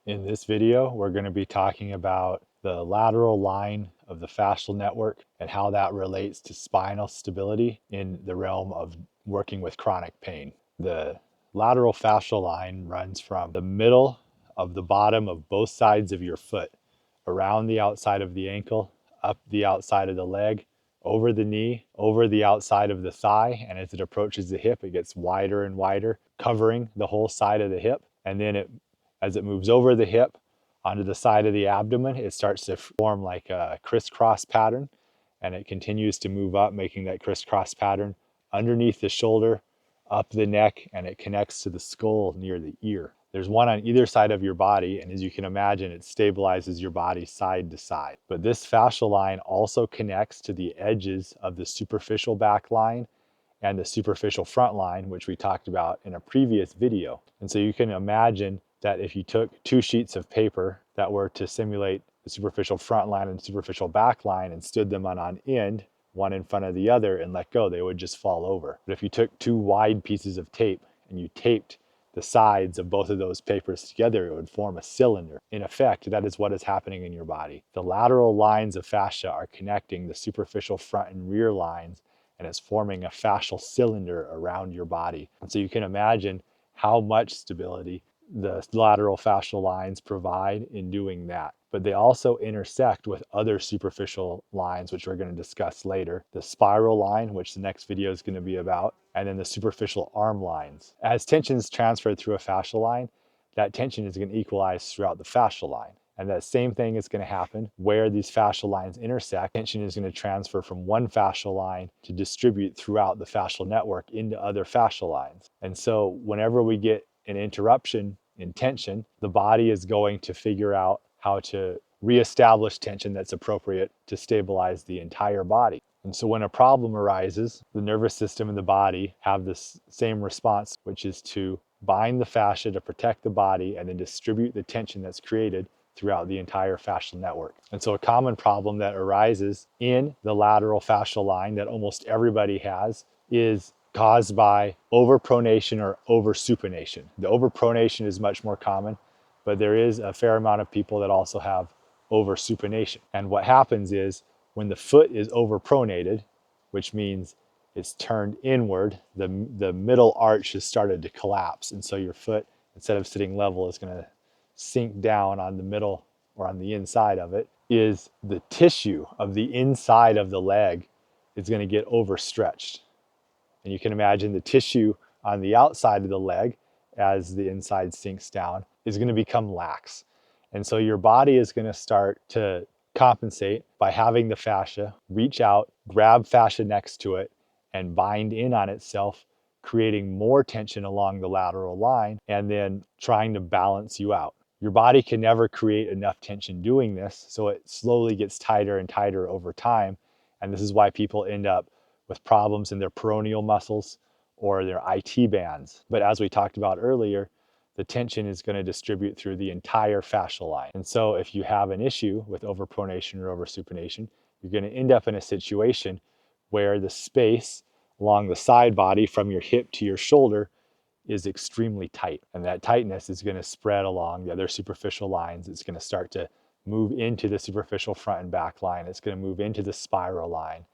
In this video, we're going to be talking about the lateral line of the fascial network and how that relates to spinal stability in the realm of working with chronic pain. The lateral fascial line runs from the middle of the bottom of both sides of your foot, around the outside of the ankle, up the outside of the leg, over the knee, over the outside of the thigh, and as it approaches the hip, it gets wider and wider, covering the whole side of the hip. And then as it moves over the hip onto the side of the abdomen, it starts to form like a crisscross pattern, and it continues to move up, making that crisscross pattern underneath the shoulder, up the neck, and it connects to the skull near the ear. There's one on either side of your body, and as you can imagine, it stabilizes your body side to side. But this fascial line also connects to the edges of the superficial back line and the superficial front line, which we talked about in a previous video. And so you can imagine that if you took two sheets of paper that were to simulate the superficial front line and superficial back line and stood them on end, one in front of the other, and let go, they would just fall over. But if you took two wide pieces of tape and you taped the sides of both of those papers together, it would form a cylinder. In effect, that is what is happening in your body. The lateral lines of fascia are connecting the superficial front and rear lines, and it's forming a fascial cylinder around your body. And so you can imagine how much stability the lateral fascial lines provide in doing that. But they also intersect with other superficial lines, which we're going to discuss later. The spiral line, which the next video is going to be about, and then the superficial arm lines. As tension is transferred through a fascial line, that tension is going to equalize throughout the fascial line. And that same thing is going to happen where these fascial lines intersect. Tension is going to transfer from one fascial line to distribute throughout the fascial network into other fascial lines. And so whenever we get an interruption in tension, the body is going to figure out how to reestablish tension that's appropriate to stabilize the entire body. And so when a problem arises, the nervous system and the body have this same response, which is to bind the fascia to protect the body and then distribute the tension that's created throughout the entire fascial network. And so a common problem that arises in the lateral fascial line that almost everybody has is caused by overpronation or oversupination. The overpronation is much more common, but there is a fair amount of people that also have oversupination. And what happens is when the foot is overpronated, which means it's turned inward, the middle arch has started to collapse. And so your foot, instead of sitting level, is going to sink down on the middle or on the inside of it, is the tissue of the inside of the leg is going to get overstretched. And you can imagine the tissue on the outside of the leg, as the inside sinks down, is going to become lax. And so your body is going to start to compensate by having the fascia reach out, grab fascia next to it, and bind in on itself, creating more tension along the lateral line, and then trying to balance you out. Your body can never create enough tension doing this, so it slowly gets tighter and tighter over time. And this is why people end up with problems in their peroneal muscles or their IT bands. But as we talked about earlier, the tension is going to distribute through the entire fascial line. And so if you have an issue with overpronation or oversupination, you're going to end up in a situation where the space along the side body from your hip to your shoulder is extremely tight. And that tightness is going to spread along the other superficial lines. It's going to start to move into the superficial front and back line. It's going to move into the spiral line.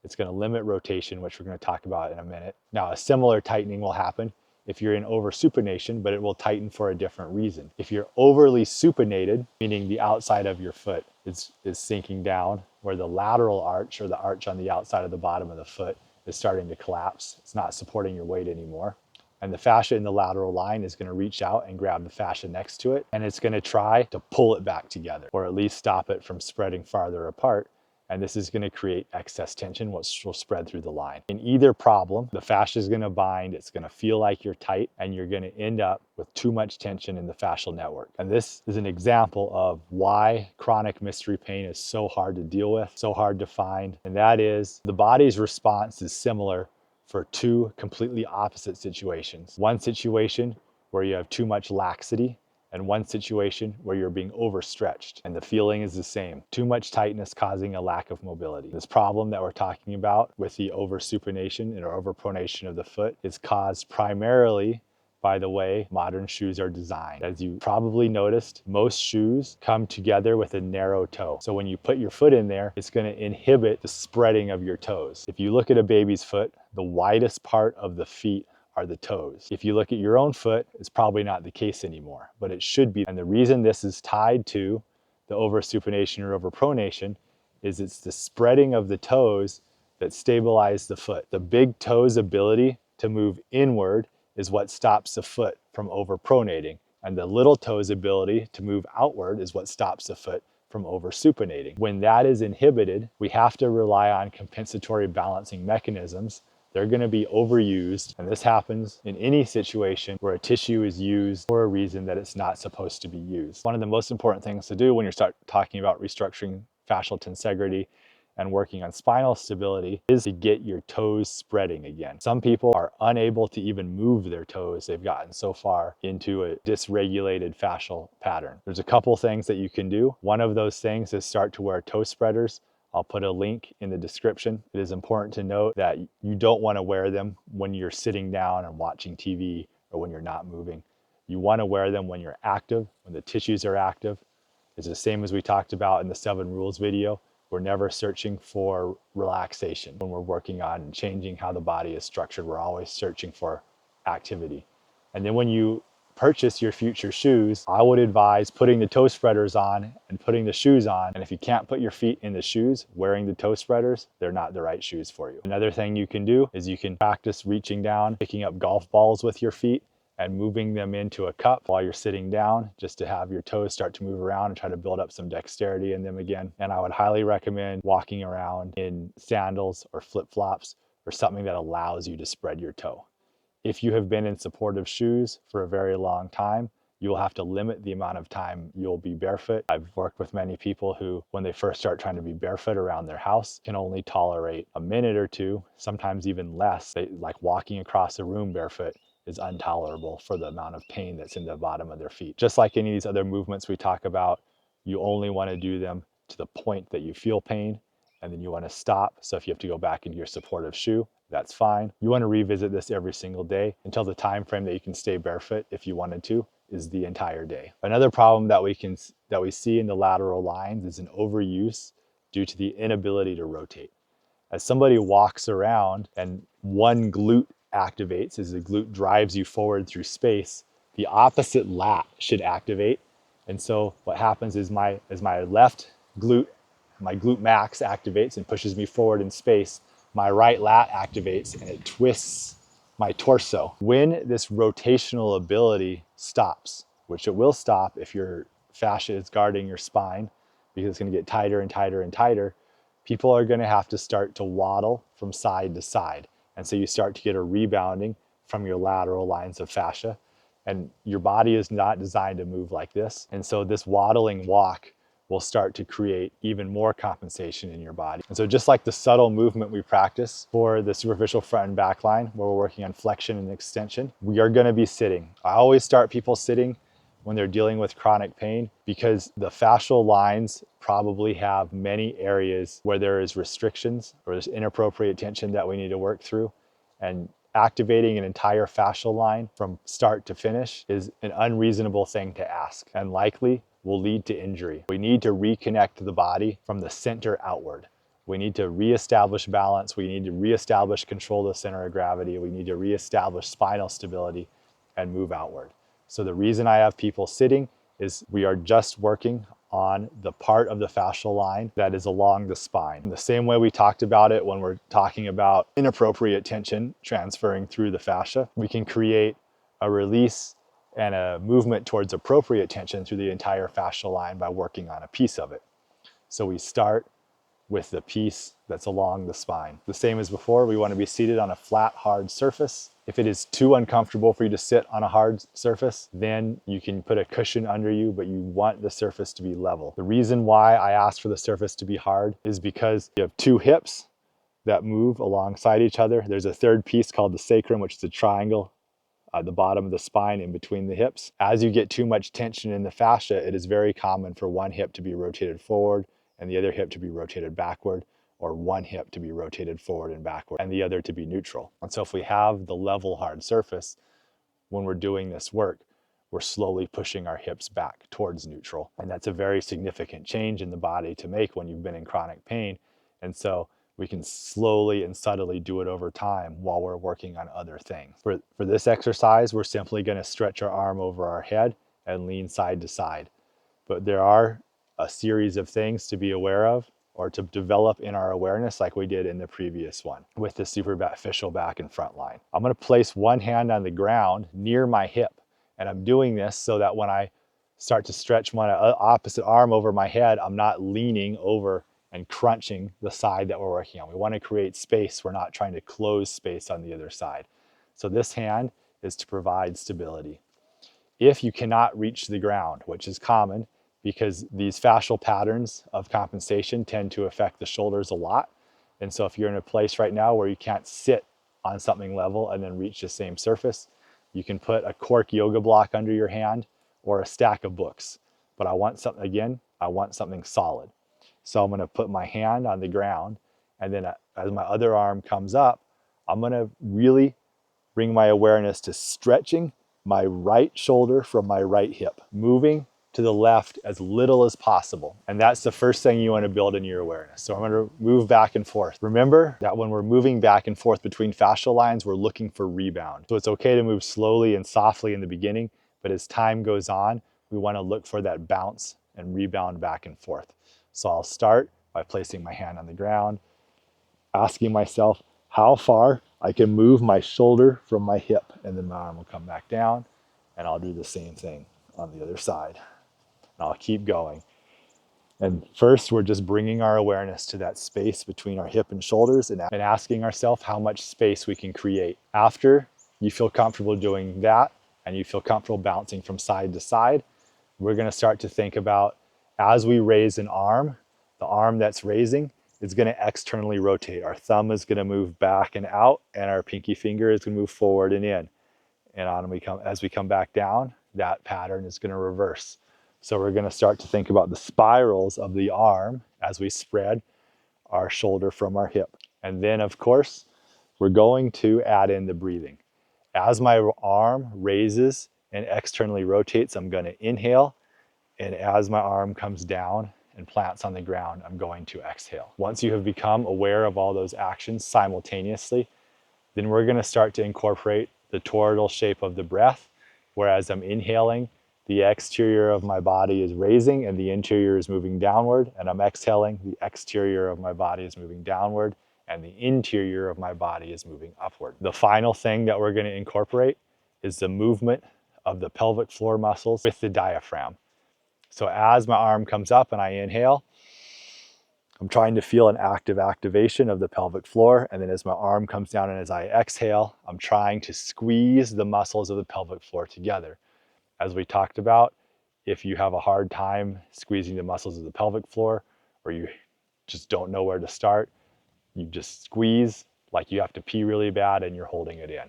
It's going to limit rotation, which we're going to talk about in a minute. Now, a similar tightening will happen if you're in oversupination, but it will tighten for a different reason. If you're overly supinated, meaning the outside of your foot is sinking down, where the lateral arch or the arch on the outside of the bottom of the foot is starting to collapse. It's not supporting your weight anymore. And the fascia in the lateral line is going to reach out and grab the fascia next to it, and it's going to try to pull it back together, or at least stop it from spreading farther apart. And this is going to create excess tension, which will spread through the line. In either problem, the fascia is going to bind, it's going to feel like you're tight, and you're going to end up with too much tension in the fascial network. And this is an example of why chronic mystery pain is so hard to deal with, so hard to find. And that is the body's response is similar for two completely opposite situations. One situation where you have too much laxity, and one situation where you're being overstretched, and the feeling is the same. Too much tightness causing a lack of mobility. This problem that we're talking about with the oversupination or overpronation of the foot is caused primarily by the way modern shoes are designed. As you probably noticed, most shoes come together with a narrow toe. So when you put your foot in there, it's going to inhibit the spreading of your toes. If you look at a baby's foot, the widest part of the feet are the toes. If you look at your own foot, it's probably not the case anymore, but it should be. And the reason this is tied to the oversupination or overpronation is it's the spreading of the toes that stabilize the foot. The big toe's ability to move inward is what stops the foot from overpronating, and the little toe's ability to move outward is what stops the foot from oversupinating. When that is inhibited, we have to rely on compensatory balancing mechanisms. They're going to be overused, and this happens in any situation where a tissue is used for a reason that it's not supposed to be used. One of the most important things to do when you start talking about restructuring fascial tensegrity and working on spinal stability is to get your toes spreading again. Some people are unable to even move their toes. They've gotten so far into a dysregulated fascial pattern. There's a couple things that you can do. One of those things is start to wear toe spreaders. I'll put a link in the description. It is important to note that you don't want to wear them when you're sitting down and watching TV or when you're not moving. You want to wear them when you're active, when the tissues are active. It's the same as we talked about in the 7 rules video. We're never searching for relaxation. When we're working on changing how the body is structured, we're always searching for activity. And then when you purchase your future shoes, I would advise putting the toe spreaders on and putting the shoes on. And if you can't put your feet in the shoes, wearing the toe spreaders, they're not the right shoes for you. Another thing you can do is you can practice reaching down, picking up golf balls with your feet and moving them into a cup while you're sitting down, just to have your toes start to move around and try to build up some dexterity in them again. And I would highly recommend walking around in sandals or flip-flops or something that allows you to spread your toe. If you have been in supportive shoes for a very long time, you will have to limit the amount of time you'll be barefoot. I've worked with many people who, when they first start trying to be barefoot around their house, can only tolerate a minute or two, sometimes even less. Like walking across a room barefoot is intolerable for the amount of pain that's in the bottom of their feet. Just like any of these other movements we talk about, you only want to do them to the point that you feel pain, and then you want to stop. So if you have to go back into your supportive shoe, that's fine. You want to revisit this every single day until the time frame that you can stay barefoot, if you wanted to, is the entire day. Another problem that we see in the lateral lines is an overuse due to the inability to rotate. As somebody walks around and one glute activates, as the glute drives you forward through space, the opposite lat should activate. And so what happens is as my left glute, my glute max activates and pushes me forward in space, my right lat activates and it twists my torso. When this rotational ability stops, which it will stop if your fascia is guarding your spine, because it's going to get tighter and tighter and tighter, people are going to have to start to waddle from side to side. And so you start to get a rebounding from your lateral lines of fascia. And your body is not designed to move like this. And so this waddling walk will start to create even more compensation in your body. And so just like the subtle movement we practice for the superficial front and back line, where we're working on flexion and extension, we are going to be sitting. I always start people sitting when they're dealing with chronic pain, because the fascial lines probably have many areas where there is restrictions or there's inappropriate tension that we need to work through. And activating an entire fascial line from start to finish is an unreasonable thing to ask, and likely will lead to injury. We need to reconnect the body from the center outward. We need to reestablish balance. We need to reestablish control of the center of gravity. We need to reestablish spinal stability and move outward. So the reason I have people sitting is we are just working on the part of the fascial line that is along the spine. In the same way we talked about it when we're talking about inappropriate tension transferring through the fascia, we can create a release and a movement towards appropriate tension through the entire fascial line by working on a piece of it. So we start with the piece that's along the spine. The same as before, we want to be seated on a flat, hard surface. If it is too uncomfortable for you to sit on a hard surface, then you can put a cushion under you, but you want the surface to be level. The reason why I ask for the surface to be hard is because you have two hips that move alongside each other. There's a third piece called the sacrum, which is a triangle at the bottom of the spine in between the hips. As you get too much tension in the fascia, it is very common for one hip to be rotated forward and the other hip to be rotated backward, or one hip to be rotated forward and backward and the other to be neutral. And so if we have the level hard surface, when we're doing this work, we're slowly pushing our hips back towards neutral. And that's a very significant change in the body to make when you've been in chronic pain. And so we can slowly and subtly do it over time while we're working on other things. For this exercise, we're simply going to stretch our arm over our head and lean side to side. But there are a series of things to be aware of or to develop in our awareness like we did in the previous one with the superficial back and front line. I'm going to place one hand on the ground near my hip, and I'm doing this so that when I start to stretch my opposite arm over my head, I'm not leaning over and crunching the side that we're working on. We want to create space. We're not trying to close space on the other side. So this hand is to provide stability. If you cannot reach the ground, which is common because these fascial patterns of compensation tend to affect the shoulders a lot. And so if you're in a place right now where you can't sit on something level and then reach the same surface, you can put a cork yoga block under your hand or a stack of books. But I want something, again, I want something solid. So I'm going to put my hand on the ground, and then as my other arm comes up, I'm going to really bring my awareness to stretching my right shoulder from my right hip, moving to the left as little as possible. And that's the first thing you want to build in your awareness. So I'm going to move back and forth. Remember that when we're moving back and forth between fascial lines, we're looking for rebound. So it's okay to move slowly and softly in the beginning, but as time goes on, we want to look for that bounce and rebound back and forth. So I'll start by placing my hand on the ground, asking myself how far I can move my shoulder from my hip, and then my arm will come back down, and I'll do the same thing on the other side. And I'll keep going. And first, we're just bringing our awareness to that space between our hip and shoulders and asking ourselves how much space we can create. After you feel comfortable doing that and you feel comfortable bouncing from side to side, we're going to start to think about, as we raise an arm, the arm that's raising is going to externally rotate. Our thumb is going to move back and out, and our pinky finger is going to move forward and in. And as we come back down, that pattern is going to reverse. So we're going to start to think about the spirals of the arm as we spread our shoulder from our hip. And then, of course, we're going to add in the breathing. As my arm raises and externally rotates, I'm going to inhale. And as my arm comes down and plants on the ground, I'm going to exhale. Once you have become aware of all those actions simultaneously, then we're going to start to incorporate the toroidal shape of the breath. Whereas I'm inhaling, the exterior of my body is raising and the interior is moving downward. And I'm exhaling, the exterior of my body is moving downward and the interior of my body is moving upward. The final thing that we're going to incorporate is the movement of the pelvic floor muscles with the diaphragm. So as my arm comes up and I inhale, I'm trying to feel an active activation of the pelvic floor. And then as my arm comes down and as I exhale, I'm trying to squeeze the muscles of the pelvic floor together. As we talked about, if you have a hard time squeezing the muscles of the pelvic floor, or you just don't know where to start, you just squeeze like you have to pee really bad and you're holding it in.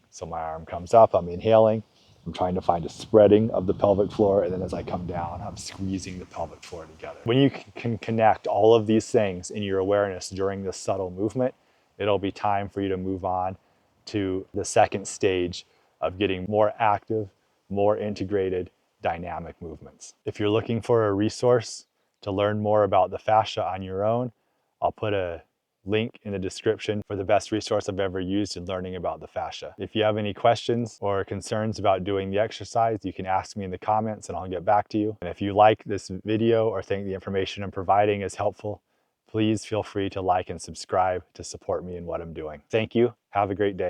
So my arm comes up, I'm inhaling, I'm trying to find a spreading of the pelvic floor, and then as I come down, I'm squeezing the pelvic floor together. When you can connect all of these things in your awareness during this subtle movement, it'll be time for you to move on to the second stage of getting more active, more integrated, dynamic movements. If you're looking for a resource to learn more about the fascia on your own, I'll put a link in the description for the best resource I've ever used in learning about the fascia. If you have any questions or concerns about doing the exercise, you can ask me in the comments and I'll get back to you. And if you like this video or think the information I'm providing is helpful, please feel free to like and subscribe to support me in what I'm doing. Thank you. Have a great day.